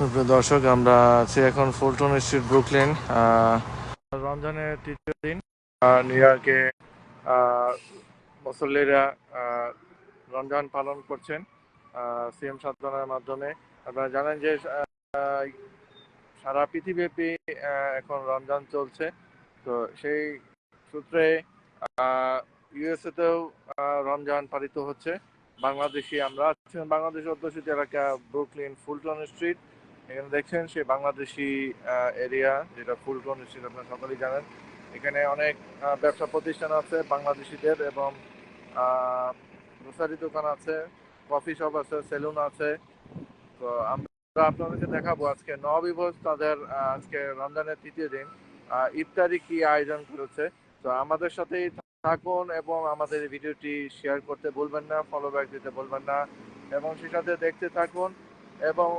সুপ্রিয় দর্শক, আমরা আছি এখন ফুলটন স্ট্রিট, ব্রুকলিন। রমজানের তৃতীয় দিন। নিউ ইয়র্কে মুসল্লিরা রমজান পালন করছেন সিএম সাধনার মাধ্যমে। আপনারা জানেন যে সারা পৃথিবীব্যাপী এখন রমজান চলছে। তো সেই সূত্রে ইউএসএতেও রমজান পালিত হচ্ছে। আমরা আছি বাংলাদেশ অধ্যুষিত এলাকা ব্রুকলিন ফুলটন স্ট্রিট। এখানে দেখছেন সেই বাংলাদেশি এরিয়া, যেটা ফুলটন স্ট্রিট আপনারা সকলেই জানেন। এখানে অনেক ব্যবসা প্রতিষ্ঠান আছে বাংলাদেশিদের, এবং গ্রোসারি দোকান আছে, কফি শপ আছে, সেলুন আছে। তো আমরা আপনাদেরকে দেখাবো আজকে নববিভোজ তাদের আজকে রমজানের তৃতীয় দিন ইফতারি কি আয়োজন করেছে। তো আমাদের সাথেই থাকুন এবং আমাদের এই ভিডিওটি শেয়ার করতে ভুলবেন না, ফলো ব্যাক দিতে ভুলবেন না, এবং সেই সাথে দেখতে থাকুন। এবং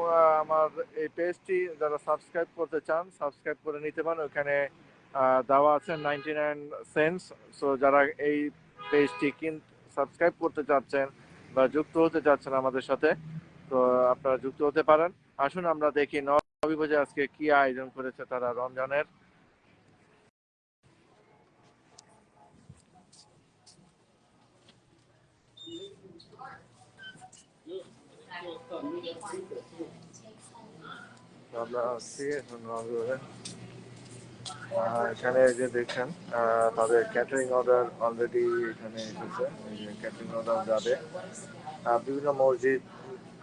আমার এই পেজটি যারা সাবস্ক্রাইব করতে চান সাবস্ক্রাইব করে নিতে পারেন, ওখানে দেওয়া আছে 99 সেন্টস। সো যারা এই পেজটি সাবস্ক্রাইব করতে চাচ্ছেন বা যুক্ত হতে চাচ্ছেন আমাদের সাথে, তো আপনারা যুক্ত হতে পারেন। আসুন আমরা দেখি নববিভোজে আজকে কি আয়োজন করেছে তারা রমজানের। আমরা আছি এখন নববিভোজে। এখানে যে দেখছেন তাদের ক্যাটারিং অর্ডার অলরেডি এখানে এসেছে। এই যে ক্যাটারিং অর্ডার যাবে বিভিন্ন মসজিদ,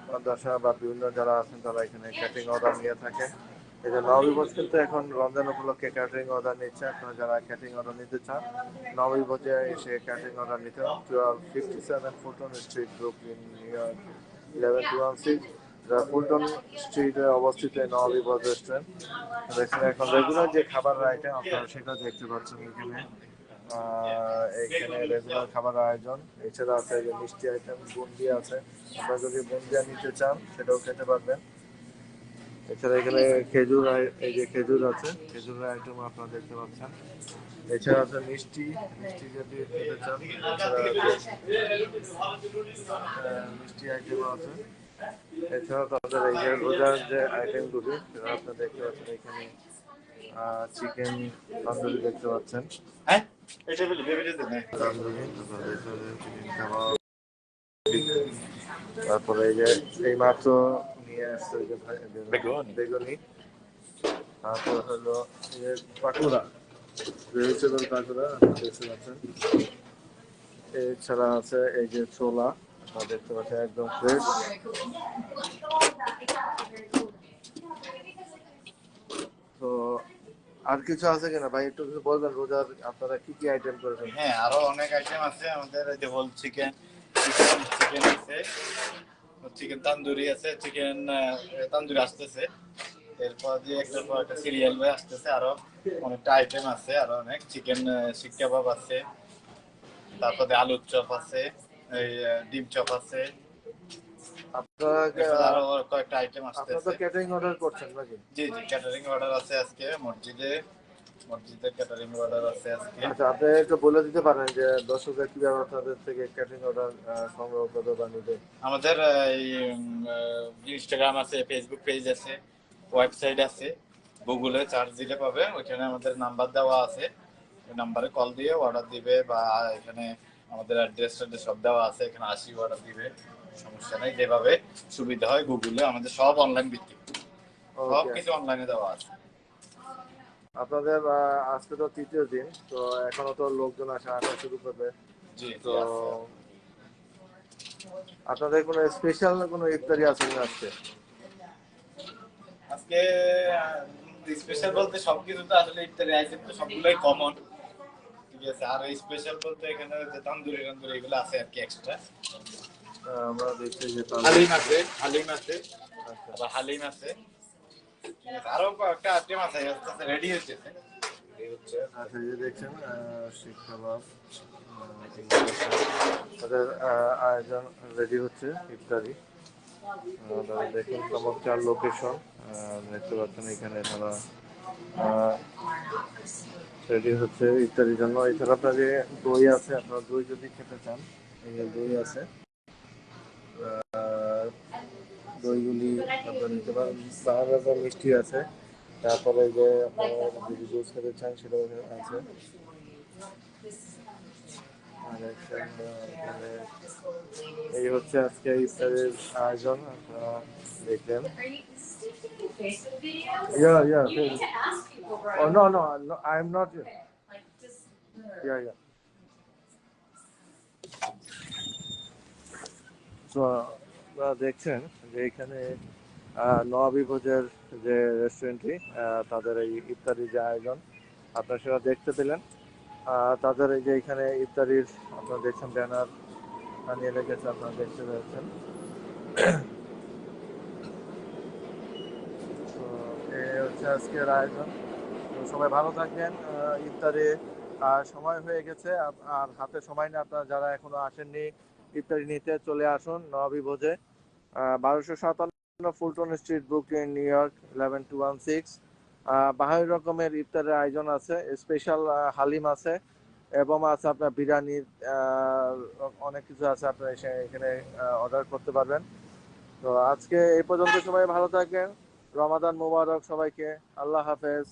মাদ্রাসা বা বিভিন্ন যারা আছেন তারা এখানে ক্যাটারিং অর্ডার নিয়ে থাকে। এই যে নববিভোজ কিন্তু এখন রমজান উপলক্ষে ক্যাটারিং অর্ডার নিচ্ছে। আপনারা যারা ক্যাটারিং অর্ডার নিতে চান নববিভোজে এসে ক্যাটারিং অর্ডার নিতে হবে। 1257 Fulton street, Brooklyn, new York 11216। Fulton স্ট্রিটে অবস্থিত নববিভোজ রেস্টুরেন্ট। দেখছেন এখন রেগুলার যে খাবার আইটেম আপনারা সেটা দেখতে পাচ্ছেন এখানে। এখানে রেগুলার খাবার আয়োজন, এছাড়া আছে যে মিষ্টি আইটেম, বুন্দি আছে। আপনারা যদি বুন্দিয়া নিতে চান সেটাও খেতে পারবেন। এছাড়া এখানে খেজুর, এই যে খেজুর আছে, খেজুরের আইটেম আপনারা দেখতে পাচ্ছেন। এছাড়া আছে মিষ্টি, মিষ্টি যদি খেতে চান এছাড়া মিষ্টি আইটেম আছে। এছাড়া তাদের এই যে রোজার যে আইটেমগুলি সেটা আপনারা দেখতে পাচ্ছেন। এখানে চিকেন তন্দুরি দেখতে পাচ্ছেন, তন্দুরি, চিকেন কাবাব। তারপরে এই যে এই মাত্র নিয়ে আসছে বেগুনি। তারপর হলো এই যে পাকুড়া, ভেজিটেবল পাকুড়া দেখতে পাচ্ছেন। এছাড়া আছে এই যে ছোলা, আপনারা দেখতে পাচ্ছেন একদম ফ্রেশ। তো আর কিছু আছে কিনা ভাই, একটু কিছু বলবেন রোজার আপনারা কি কি আইটেম করেছেন? হ্যাঁ, আরো অনেক আইটেম আছে আমাদের। এই যে হোল চিকেন, চিকেন আছে, চিকেন তান্দুরি আছে, চিকেন তান্দুরি আসতেছে। এরপর যে একটার পর একটা সিরিয়াল হয়ে আসতেছে। আরো অনেকটা আইটেম আছে, আরো অনেক চিকেন শিক কাবাব আছে, তারপরে আলুর চপ আছে, এই ডিম চপ আছে। আপনারা আরো কয়েকটা আইটেম আপনারা তো আসতেছে। ক্যাটারিং অর্ডার করছেন নাকি? জি জি, ক্যাটারিং অর্ডার আছে আজকে মসজিদে ক্যাটারিং অর্ডার আছে আজকে। আচ্ছা, আপনি একটু বলে দিতে পারেন যে দর্শকরা কিভাবে আপনাদের থেকে ক্যাটারিং অর্ডার সংগ্রহ করবে বা নিবে? আমাদের এই ইনস্টাগ্রাম আছে, ফেসবুক পেজ আছে, ওয়েবসাইট আছে। গুগলে সার্চ দিলে পাবে, ওইখানে আমাদের নাম্বার দেওয়া আছে। ওই নাম্বারে কল দিয়ে অর্ডার দিবে, বা এখানে আমাদের অ্যাড্রেস সব দেওয়া আছে, এখানে আসি অর্ডার দিবে, সমস্যা নেই। যেভাবে সুবিধা হয় গুগলে আমাদের সব অনলাইন ভিত্তিক, সব কিছু অনলাইনে দেওয়া আছে। আপনাদের আজকে তো তৃতীয় দিন, তো এখনো তো লোকজন আসা শুরু করবে। জি, তো আপনাদের কোনো স্পেশাল কোনো ইফতারি আছে কিনা আজকে? আজকে স্পেশাল বলতে সবকিছু তো আসলে ইফতারি আইটেম তো সবগুলোই কমন, ঠিক আছে। আর স্পেশাল বলতে এখানে যে তান্দুরি টান্দুরি এগুলো আছে আর কি এক্সট্রা। আমরা দেখছি যে হালিম আছে, হালিম আছে, আচ্ছা আবার হালিম আছে, ঠিক আছে। আরো কয়েকটা আইটেম আছে, রেডি হচ্ছে। আচ্ছা, এই যে দেখছেন শিক কাবাব, তাদের আয়োজন রেডি হচ্ছে ইফতারি। দেখুন চমৎকার লোকেশন দেখতে পাচ্ছেন। এখানে তারা রেডি হচ্ছে ইফতারির জন্য। এছাড়া আপনার যে দই আছে, আপনার দই যদি খেতে চান এই যে দই আছে। দইগুলি আপনারা নিতে পারেন। বাহার রকম মিষ্টি আছে, তারপরে যে আপনারা যদি জুস খেতে চান সেটাও আছে। আর এখানে এই হচ্ছে আজকে ইফতারের আয়োজন, আপনারা দেখলেন। Yeah, yeah. Oh, no, no, no, I'm not. Yeah, yeah. তো আপনারা দেখছেন যে এখানে নবাবী ভোজের যে রেস্টুরেন্টটি, তাদের এই ইফতারির যে আয়োজন আপনারা সেটা দেখতে পেলেন। তাদের এই যে এখানে ইফতারির আপনারা দেখছেন ব্যানার নিয়ে রেখেছে, আপনারা দেখতে পাচ্ছেন। তো এই হচ্ছে আজকের আয়োজন। তো সবাই ভালো থাকবেন। ইফতারে সময় হয়ে গেছে, আর হাতে সময় নেই। আপনারা যারা এখনো আসেননি ইফতারি নিতে, চলে আসুন নবাবী ভোজে, 1257 Fulton street, Brooklyn, new York 11216। বাহারি রকমের ইফতারের আয়োজন আছে, স্পেশাল হালিম আছে এবং আছে আপনার বিরিয়ানির অনেক কিছু আছে, আপনারা এখানে অর্ডার করতে পারবেন। তো আজকে এই পর্যন্ত, সবাই ভালো থাকবেন। রমাদান মুবারক সবাইকে। আল্লাহ হাফেজ।